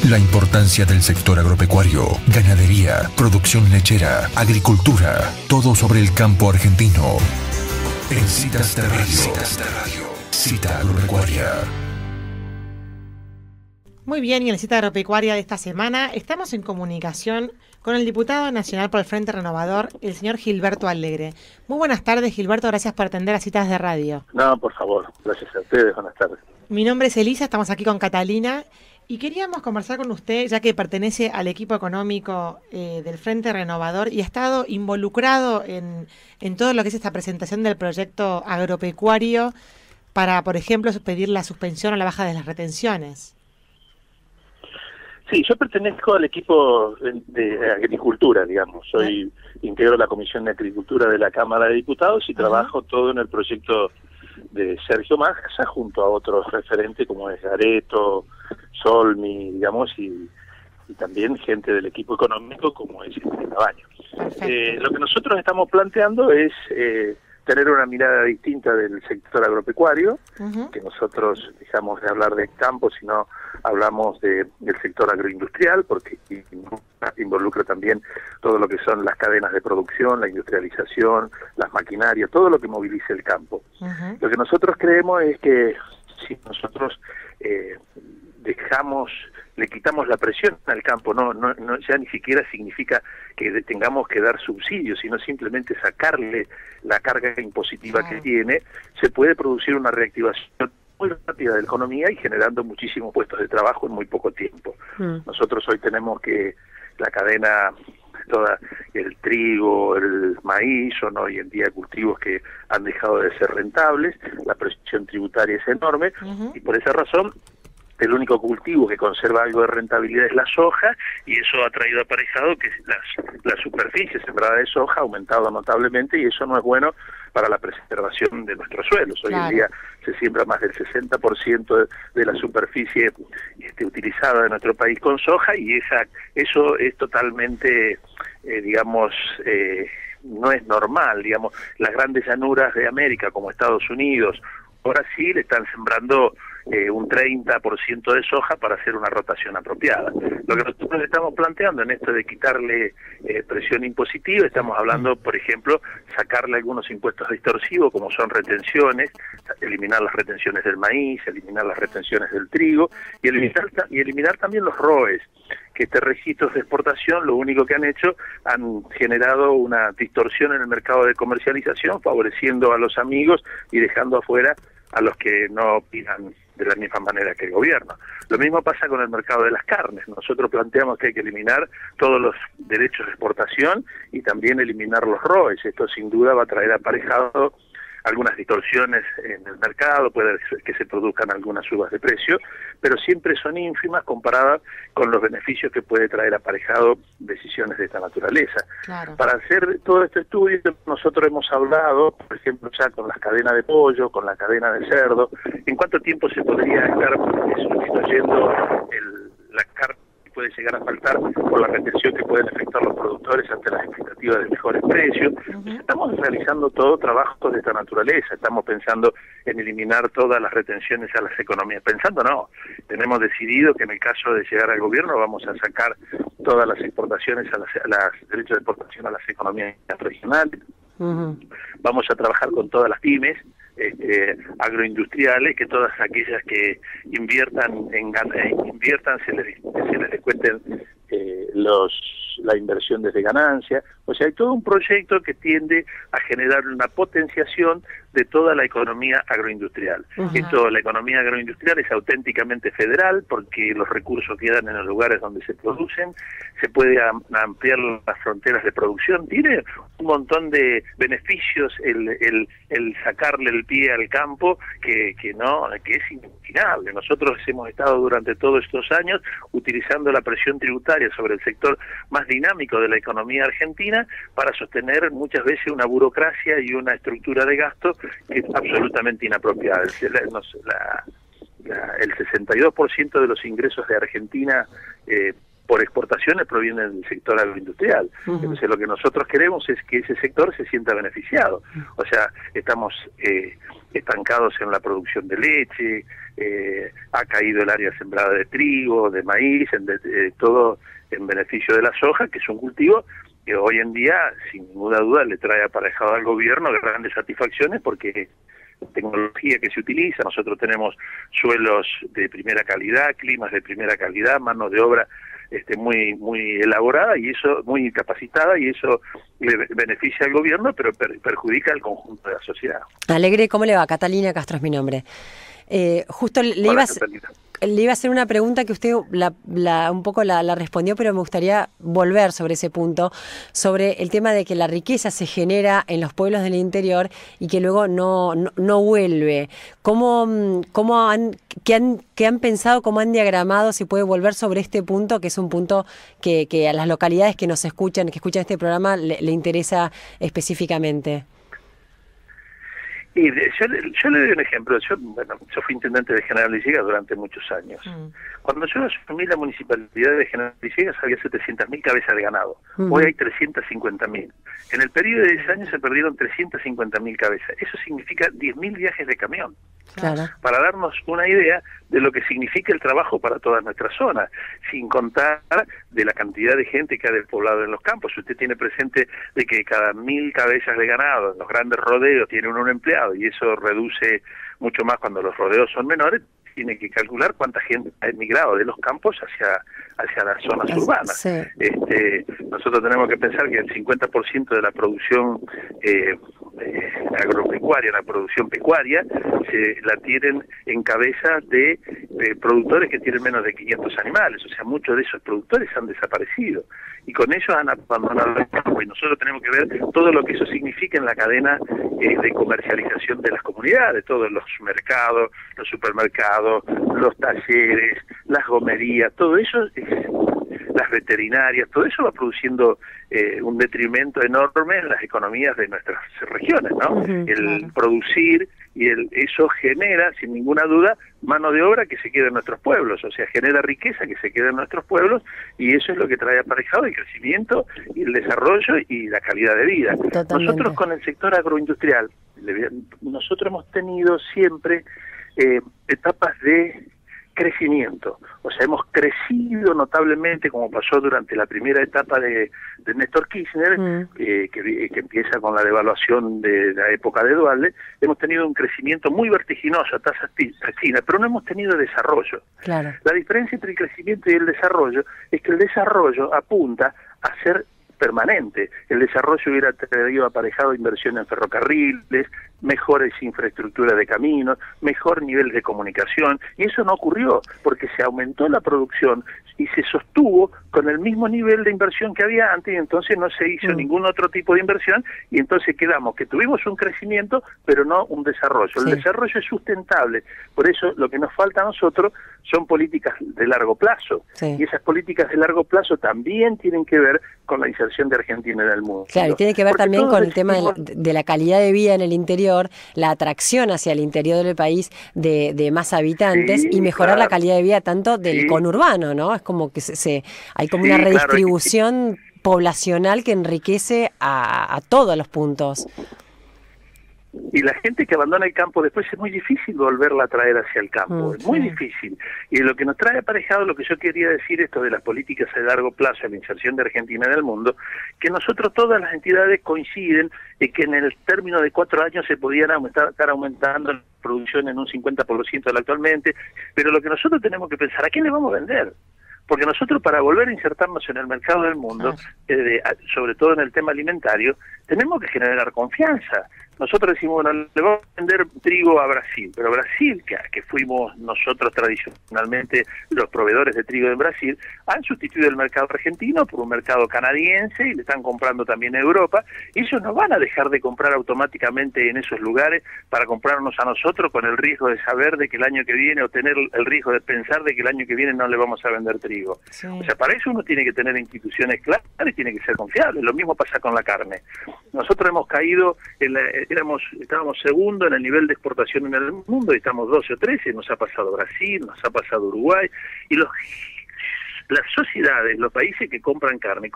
La importancia del sector agropecuario, ganadería, producción lechera, agricultura, todo sobre el campo argentino. En Citas de Radio. Cita Agropecuaria. Muy bien, y en la cita agropecuaria de esta semana estamos en comunicación con el diputado nacional por el Frente Renovador, el señor Gilberto Alegre. Muy buenas tardes, Gilberto, gracias por atender a Citas de Radio. No, por favor, gracias a ustedes, buenas tardes. Mi nombre es Elisa, estamos aquí con Catalina y queríamos conversar con usted, ya que pertenece al equipo económico del Frente Renovador y ha estado involucrado en todo lo que es esta presentación del proyecto agropecuario para, por ejemplo, pedir la suspensión o la baja de las retenciones. Sí, yo pertenezco al equipo de agricultura, digamos. Integro la Comisión de Agricultura de la Cámara de Diputados y trabajo todo en el proyecto de Sergio Massa junto a otros referentes como es Gareto, Solmi, digamos, y también gente del equipo económico como es Cabaño. Lo que nosotros estamos planteando es tener una mirada distinta del sector agropecuario, que nosotros dejamos de hablar de campo, sino hablamos del sector agroindustrial, porque involucra también todo lo que son las cadenas de producción, la industrialización, las maquinarias, todo lo que movilice el campo. Lo que nosotros creemos es que si nosotros le quitamos la presión al campo, no ya ni siquiera significa que tengamos que dar subsidios, sino simplemente sacarle la carga impositiva que tiene, se puede producir una reactivación muy rápida de la economía y generando muchísimos puestos de trabajo en muy poco tiempo. Nosotros hoy tenemos que la cadena, toda el trigo, el maíz, son hoy en día cultivos que han dejado de ser rentables, la presión tributaria es enorme y por esa razón el único cultivo que conserva algo de rentabilidad es la soja, y eso ha traído aparejado que la superficie sembrada de soja ha aumentado notablemente, y eso no es bueno para la preservación de nuestros suelos. Hoy en día se siembra más del 60% de la superficie utilizada en nuestro país con soja, y eso es totalmente, no es normal. Digamos, las grandes llanuras de América, como Estados Unidos o Brasil, están sembrando un 30% de soja para hacer una rotación apropiada. Lo que nosotros estamos planteando en esto de quitarle presión impositiva, estamos hablando, por ejemplo, sacarle algunos impuestos distorsivos, como son retenciones, eliminar las retenciones del maíz, eliminar las retenciones del trigo, y eliminar también los ROEs, que registros de exportación lo único que han hecho, han generado una distorsión en el mercado de comercialización, favoreciendo a los amigos y dejando afuera a los que no opinan de la misma manera que el gobierno. Lo mismo pasa con el mercado de las carnes. Nosotros planteamos que hay que eliminar todos los derechos de exportación y también eliminar los ROEs. Esto sin duda va a traer aparejado algunas distorsiones en el mercado, puede ser que se produzcan algunas subas de precio, pero siempre son ínfimas comparadas con los beneficios que puede traer aparejado decisiones de esta naturaleza. Para hacer todo este estudio, nosotros hemos hablado, por ejemplo, ya con las cadenas de pollo, con la cadena de cerdo, en cuánto tiempo se podría estar sustituyendo la carne que puede llegar a faltar por la retención que pueden efectuar los productores ante las expectativas de mejores precios. Estamos realizando todo trabajos de esta naturaleza, estamos pensando en eliminar todas las retenciones a las economías. Tenemos decidido que en el caso de llegar al gobierno vamos a sacar todas las exportaciones, los derechos de exportación a las economías regionales. Vamos a trabajar con todas las pymes agroindustriales, que todas aquellas que inviertan se les descuenten la inversión desde ganancia. O sea, hay todo un proyecto que tiende a generar una potenciación de toda la economía agroindustrial. La economía agroindustrial es auténticamente federal porque los recursos quedan en los lugares donde se producen, se puede ampliar las fronteras de producción, tiene un montón de beneficios el sacarle el pie al campo que es inimaginable. Nosotros hemos estado durante todos estos años utilizando la presión tributaria sobre el sector más dinámico de la economía argentina para sostener muchas veces una burocracia y una estructura de gasto que es absolutamente inapropiada. El 62% de los ingresos de Argentina por exportaciones provienen del sector agroindustrial. Entonces lo que nosotros queremos es que ese sector se sienta beneficiado. O sea, estamos estancados en la producción de leche, ha caído el área sembrada de trigo, de maíz, todo en beneficio de la soja, que es un cultivo que hoy en día, sin ninguna duda, le trae aparejado al gobierno grandes satisfacciones, porque la tecnología que se utiliza, nosotros tenemos suelos de primera calidad, climas de primera calidad, mano de obra muy elaborada, y eso, muy capacitada, y eso le beneficia al gobierno, pero perjudica al conjunto de la sociedad. Alegre, ¿cómo le va? Catalina Castro es mi nombre. Justo le iba a hacer una pregunta que usted un poco la respondió, pero me gustaría volver sobre ese punto, sobre el tema de que la riqueza se genera en los pueblos del interior y que luego no vuelve. ¿Qué han pensado, cómo han diagramado, si puede volver sobre este punto, que es un punto que a las localidades que nos escuchan, que escuchan este programa, le interesa específicamente? Y yo le doy un ejemplo. Yo fui intendente de General Villegas durante muchos años. Cuando yo asumí la municipalidad de General Villegas había 700.000 cabezas de ganado. Hoy hay 350.000. En el periodo de 10 años se perdieron 350.000 cabezas. Eso significa 10.000 viajes de camión. Claro. Para darnos una idea de lo que significa el trabajo para todas nuestras zonas, sin contar de la cantidad de gente que ha despoblado en los campos. Usted tiene presente de que cada 1.000 cabezas de ganado en los grandes rodeos tienen un empleado, y eso reduce mucho más cuando los rodeos son menores. Tiene que calcular cuánta gente ha emigrado de los campos hacia las zonas urbanas. Sí. Nosotros tenemos que pensar que el 50% de la producción agropecuaria, la producción pecuaria, la tienen en cabeza de productores que tienen menos de 500 animales. O sea, muchos de esos productores han desaparecido, y con ellos han abandonado el campo, y nosotros tenemos que ver todo lo que eso significa en la cadena de comercialización de las comunidades, todos los mercados, los supermercados, los talleres, las gomerías, todo eso, las veterinarias, todo eso va produciendo un detrimento enorme en las economías de nuestras regiones, ¿no? El producir, y eso genera, sin ninguna duda, mano de obra que se queda en nuestros pueblos, o sea, genera riqueza que se queda en nuestros pueblos, y eso es lo que trae aparejado el crecimiento y el desarrollo y la calidad de vida. Totalmente. Nosotros con el sector agroindustrial, nosotros hemos tenido siempre etapas de crecimiento, o sea, hemos crecido notablemente, como pasó durante la primera etapa de Néstor Kirchner, que empieza con la devaluación de la época de Duhalde. Hemos tenido un crecimiento muy vertiginoso a tasas chinas, pero no hemos tenido desarrollo. Claro. La diferencia entre el crecimiento y el desarrollo es que el desarrollo apunta a ser permanente. El desarrollo hubiera traído aparejado inversión en ferrocarriles, mejores infraestructuras de caminos, mejor nivel de comunicación, y eso no ocurrió, porque se aumentó la producción y se sostuvo con el mismo nivel de inversión que había antes, y entonces no se hizo ningún otro tipo de inversión, y entonces quedamos que tuvimos un crecimiento, pero no un desarrollo. El desarrollo es sustentable, por eso lo que nos falta a nosotros son políticas de largo plazo, y esas políticas de largo plazo también tienen que ver con la inserción de Argentina en el mundo. Claro, y tiene que ver también con el tema de la calidad de vida en el interior, la atracción hacia el interior del país de más habitantes, y mejorar la calidad de vida tanto del conurbano, ¿no? Es como que hay como una redistribución poblacional que enriquece a todos los puntos. Y la gente que abandona el campo después es muy difícil volverla a traer hacia el campo, es muy difícil. Y lo que nos trae aparejado, lo que yo quería decir, esto de las políticas a largo plazo, la inserción de Argentina en el mundo, que nosotros, todas las entidades coinciden en que en el término de 4 años se podían estar aumentando la producción en un 50% de la actualmente, pero lo que nosotros tenemos que pensar, ¿a quién le vamos a vender? Porque nosotros, para volver a insertarnos en el mercado del mundo, sobre todo en el tema alimentario, tenemos que generar confianza. Nosotros decimos, bueno, le vamos a vender trigo a Brasil, pero Brasil, que fuimos nosotros tradicionalmente los proveedores de trigo en Brasil, han sustituido el mercado argentino por un mercado canadiense, y le están comprando también a Europa, y ellos no van a dejar de comprar automáticamente en esos lugares para comprarnos a nosotros, con el riesgo de saber de que el año que viene, o tener el riesgo de pensar de que el año que viene no le vamos a vender trigo. O sea, para eso uno tiene que tener instituciones claras y tiene que ser confiable. Lo mismo pasa con la carne. Nosotros hemos caído estábamos segundo en el nivel de exportación en el mundo, y estamos 12 o 13, nos ha pasado Brasil, nos ha pasado Uruguay, y las sociedades, los países que compran carne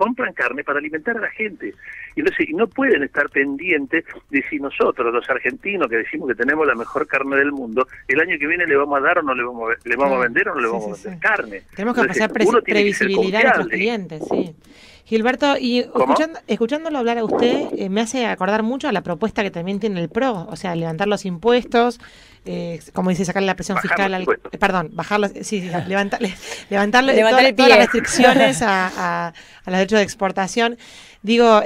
para alimentar a la gente. Y no pueden estar pendientes de si nosotros, los argentinos, que decimos que tenemos la mejor carne del mundo, el año que viene le vamos a dar o no le vamos a vender o no le vamos a vender carne. Tenemos que ofrecer previsibilidad a nuestros clientes, sí. Gilberto, y escuchándolo hablar a usted, me hace acordar mucho a la propuesta que también tiene el PRO, o sea, levantar los impuestos, como dice, sacarle la presión fiscal, bajarlos, levantarle todas las restricciones a los derechos de exportación. Digo,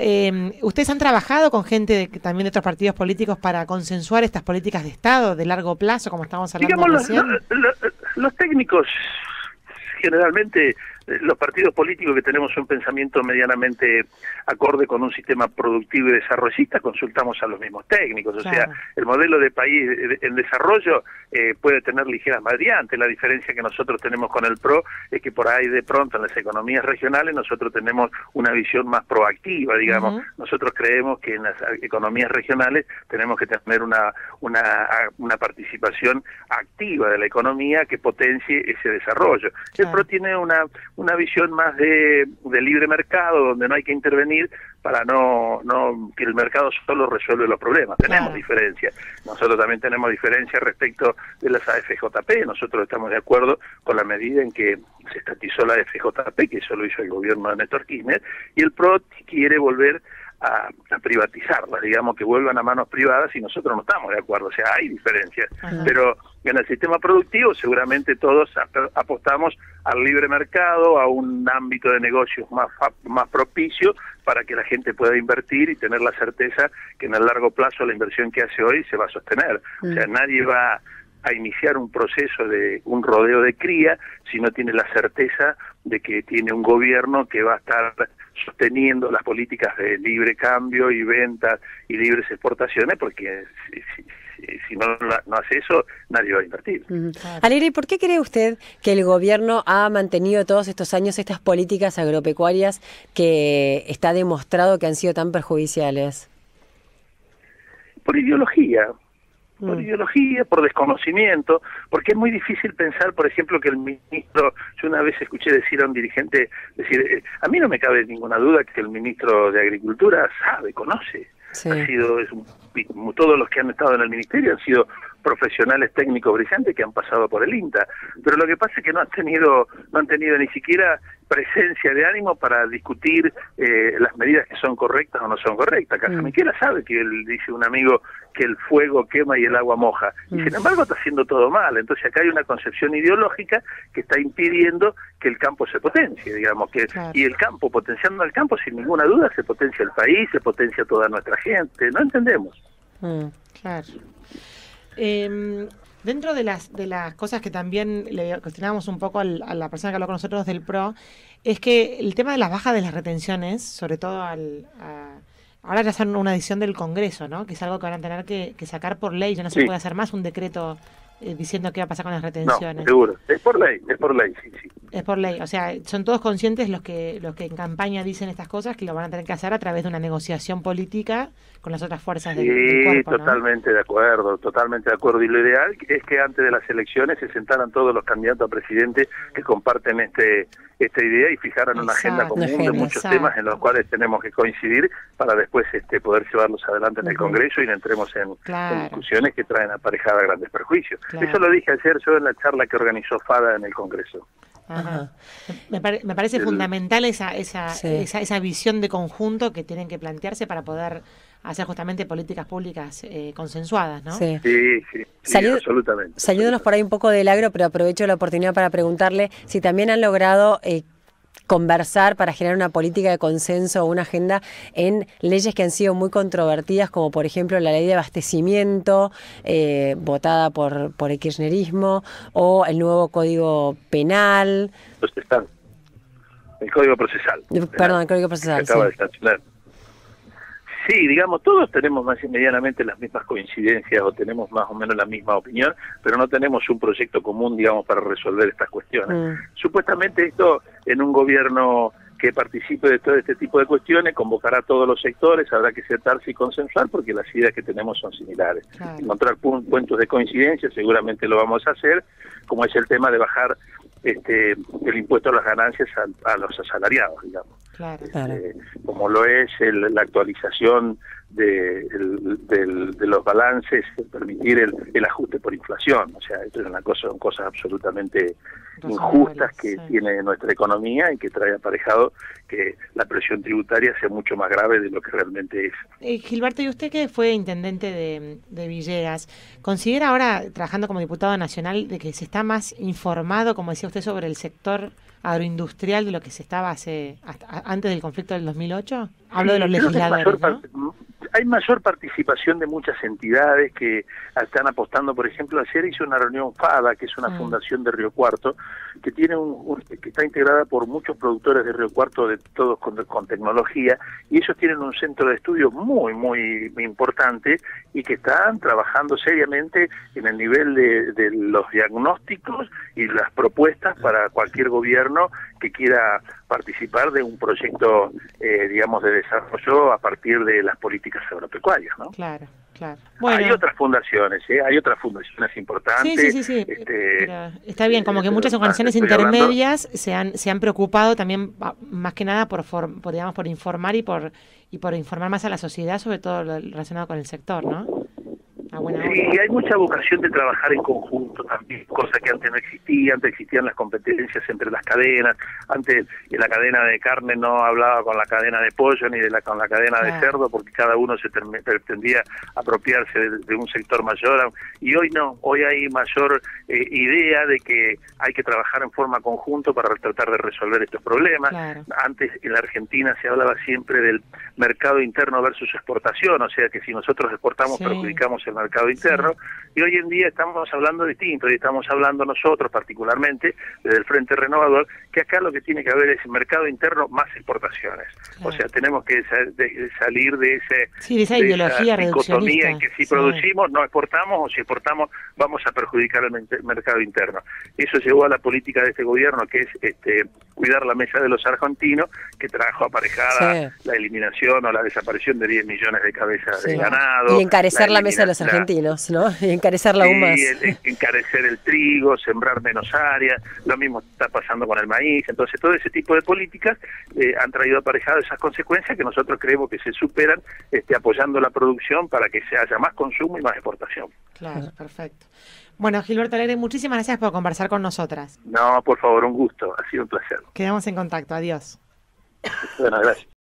¿ustedes han trabajado con gente también de otros partidos políticos para consensuar estas políticas de Estado de largo plazo, como estamos hablando recién? Los técnicos, generalmente, los partidos políticos que tenemos un pensamiento medianamente acorde con un sistema productivo y desarrollista, consultamos a los mismos técnicos. O sea, el modelo de país en desarrollo puede tener ligeras variantes. La diferencia que nosotros tenemos con el PRO es que por ahí de pronto en las economías regionales nosotros tenemos una visión más proactiva, digamos. Nosotros creemos que en las economías regionales tenemos que tener una participación activa de la economía que potencie ese desarrollo. El PRO tiene una visión más de libre mercado, donde no hay que intervenir para no que el mercado solo resuelve los problemas. Tenemos diferencias. Nosotros también tenemos diferencias respecto de las AFJP. Nosotros estamos de acuerdo con la medida en que se estatizó la AFJP, que eso lo hizo el gobierno de Néstor Kirchner, y el PRO quiere volver a privatizarlas, digamos, que vuelvan a manos privadas, y nosotros no estamos de acuerdo. O sea, hay diferencias, pero en el sistema productivo seguramente todos apostamos al libre mercado, a un ámbito de negocios más propicio para que la gente pueda invertir y tener la certeza que en el largo plazo la inversión que hace hoy se va a sostener. O sea, nadie va a iniciar un proceso de un rodeo de cría si no tiene la certeza de que tiene un gobierno que va a estar sosteniendo las políticas de libre cambio y ventas y libres exportaciones, porque si no hace eso, nadie va a invertir. Alegre, ¿y por qué cree usted que el gobierno ha mantenido todos estos años estas políticas agropecuarias que está demostrado que han sido tan perjudiciales? Por ideología. Por ideología, por desconocimiento, porque es muy difícil pensar, por ejemplo, que el ministro, yo una vez escuché decir a un dirigente, a mí no me cabe ninguna duda que el ministro de Agricultura sabe, conoce, todos los que han estado en el ministerio han sido profesionales técnicos brillantes que han pasado por el INTA, pero lo que pasa es que no han tenido ni siquiera presencia de ánimo para discutir las medidas que son correctas o no son correctas. Casamiquela sabe que él dice un amigo que el fuego quema y el agua moja, y sin embargo está haciendo todo mal. Entonces acá hay una concepción ideológica que está impidiendo que el campo se potencie, digamos, y el campo, potenciando al campo, sin ninguna duda se potencia el país, se potencia toda nuestra gente. No entendemos. Claro. Dentro de las cosas que también le cuestionábamos un poco a la persona que habló con nosotros del PRO, es que el tema de las bajas de las retenciones, sobre todo ahora ya son una decisión del Congreso, ¿no? Que es algo que van a tener que sacar por ley, ya no se puede hacer más un decreto diciendo qué va a pasar con las retenciones. No, seguro, es por ley, sí. Es por ley, o sea, son todos conscientes los que en campaña dicen estas cosas, que lo van a tener que hacer a través de una negociación política con las otras fuerzas del cuerpo, ¿no? Totalmente de acuerdo, y lo ideal es que antes de las elecciones se sentaran todos los candidatos a presidente que comparten esta idea y fijaran una agenda común de muchos temas en los cuales tenemos que coincidir para después poder llevarlos adelante en el Congreso y no entremos en discusiones que traen aparejada grandes perjuicios. Eso lo dije ayer yo en la charla que organizó FADA en el Congreso. Me parece fundamental esa visión de conjunto que tienen que plantearse para poder hacer justamente políticas públicas consensuadas, ¿no? Sí, absolutamente. Saliéndonos por ahí un poco del agro, pero aprovecho la oportunidad para preguntarle si también han logrado conversar para generar una política de consenso o una agenda en leyes que han sido muy controvertidas, como por ejemplo la ley de abastecimiento, votada por el kirchnerismo, o el nuevo Código Penal. El Código Procesal. Perdón, el Código Procesal, que acaba de sancionar. Sí, digamos, todos tenemos más medianamente las mismas coincidencias o tenemos más o menos la misma opinión, pero no tenemos un proyecto común, digamos, para resolver estas cuestiones. Supuestamente esto, en un gobierno que participe de todo este tipo de cuestiones, convocará a todos los sectores, habrá que sentarse y consensuar, porque las ideas que tenemos son similares. Encontrar puntos de coincidencia, seguramente lo vamos a hacer, como es el tema de bajar el impuesto a las ganancias a los asalariados, digamos. Claro. Como lo es la actualización de los balances, permitir el ajuste por inflación. O sea, esto es son cosas absolutamente injustas que tiene nuestra economía y que trae aparejado que la presión tributaria sea mucho más grave de lo que realmente es. Gilberto, y usted que fue intendente de Villegas, ¿considera ahora, trabajando como diputado nacional, de que se está más informado, como decía usted, sobre el sector agroindustrial de lo que se estaba antes del conflicto del 2008? Hablo de los legisladores, ¿no? Hay mayor participación de muchas entidades que están apostando. Por ejemplo, ayer hizo una reunión FADA, que es una fundación de Río Cuarto, que tiene que está integrada por muchos productores de Río Cuarto, de todos con tecnología, y ellos tienen un centro de estudio muy importante y que están trabajando seriamente en el nivel de los diagnósticos y las propuestas para cualquier gobierno que quiera participar de un proyecto, digamos, de desarrollo a partir de las políticas agropecuarias, ¿no? Claro. Bueno. Hay otras fundaciones, importantes. Sí. Pero está bien, como que muchas organizaciones intermedias se han preocupado también, más que nada, por informar y por informar más a la sociedad, sobre todo lo relacionado con el sector, ¿no? Sí, hay mucha vocación de trabajar en conjunto también, cosa que antes no existía. Antes existían las competencias entre las cadenas. Antes la cadena de carne no hablaba con la cadena de pollo ni con la cadena de cerdo, porque cada uno se pretendía apropiarse de un sector mayor. Y hoy no, hoy hay mayor idea de que hay que trabajar en forma conjunto para tratar de resolver estos problemas. Claro. Antes en la Argentina se hablaba siempre del mercado interno versus exportación, o sea que si nosotros exportamos perjudicamos el mercado interno, y hoy en día estamos hablando distinto, y estamos hablando nosotros particularmente desde el Frente Renovador, que acá lo que tiene que haber es mercado interno más exportaciones. Claro. O sea, tenemos que salir de esa ideología dicotomía en que si producimos no exportamos, o si exportamos vamos a perjudicar el mercado interno. Eso llevó a la política de este gobierno, que es cuidar la mesa de los argentinos, que trajo aparejada la eliminación o la desaparición de 10 millones de cabezas de ganado. Y encarecer la mesa de los argentinos, ¿no? Y encarecerla aún más. Encarecer el trigo, sembrar menos áreas, lo mismo está pasando con el maíz. Entonces, todo ese tipo de políticas han traído aparejadas esas consecuencias que nosotros creemos que se superan apoyando la producción para que se haya más consumo y más exportación. Claro, perfecto. Bueno, Gilberto Alegre, muchísimas gracias por conversar con nosotras. No, por favor, un gusto, ha sido un placer. Quedamos en contacto, adiós. Bueno, gracias.